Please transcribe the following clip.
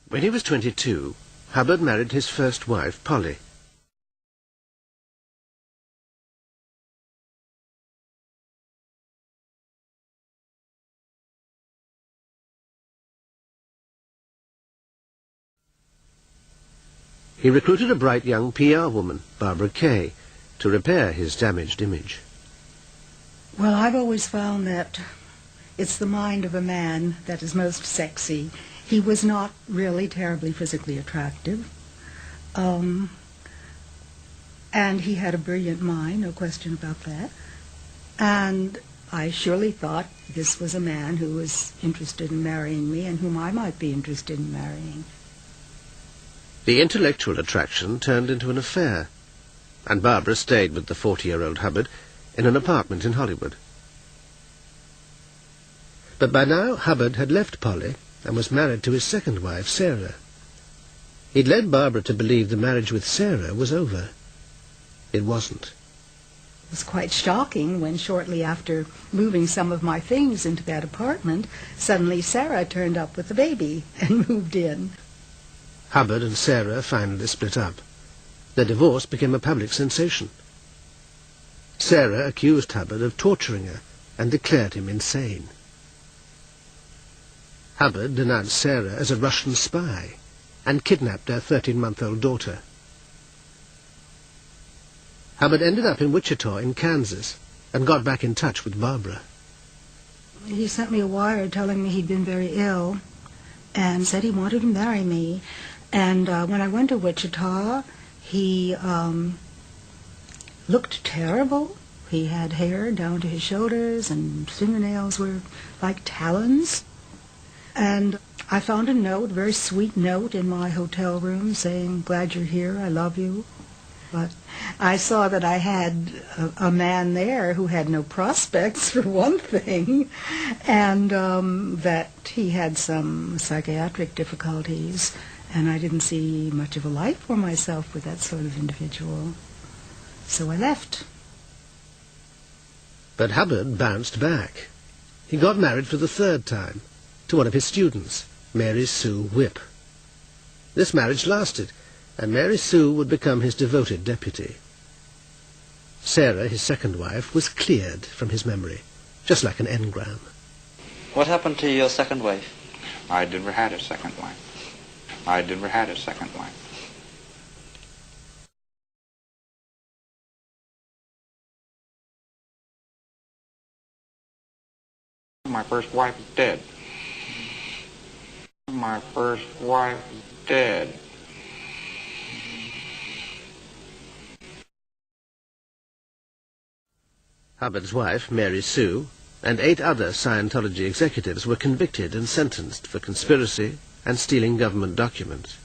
When he was 22, Hubbard married his first wife, Polly. He recruited a bright young PR woman, Barbara Kay, to repair his damaged image. Well, I've always found that it's the mind of a man that is most sexy. He was not really terribly physically attractive. And he had a brilliant mind, no question about that. And I surely thought this was a man who was interested in marrying me and whom I might be interested in marrying. The intellectual attraction turned into an affair, and Barbara stayed with the 40-year-old Hubbard in an apartment in Hollywood. But by now Hubbard had left Polly and was married to his second wife, Sarah. He'd led Barbara to believe the marriage with Sarah was over. It wasn't. It was quite shocking when, shortly after moving some of my things into that apartment, suddenly Sarah turned up with the baby and moved in. Hubbard and Sarah finally split up. Their divorce became a public sensation. Sarah accused Hubbard of torturing her and declared him insane. Hubbard denounced Sarah as a Russian spy and kidnapped their 13-month-old daughter. Hubbard ended up in Wichita in Kansas and got back in touch with Barbara. He sent me a wire telling me he'd been very ill and said he wanted to marry me. And when I went to Wichita, he looked terrible. He had hair down to his shoulders and fingernails were like talons. And I found a note, a very sweet note in my hotel room saying, "Glad you're here, I love you." But I saw that I had a man there who had no prospects, for one thing, and that he had some psychiatric difficulties, and I didn't see much of a life for myself with that sort of individual. So I left. But Hubbard bounced back. He got married for the third time to one of his students, Mary Sue Whipp. This marriage lasted, and Mary Sue would become his devoted deputy. Sarah, his second wife, was cleared from his memory, just like an engram. What happened to your second wife? I never had a second wife. I never had a second wife. My first wife is dead. My first wife is dead. Hubbard's wife, Mary Sue, and 8 other Scientology executives were convicted and sentenced for conspiracy and stealing government documents.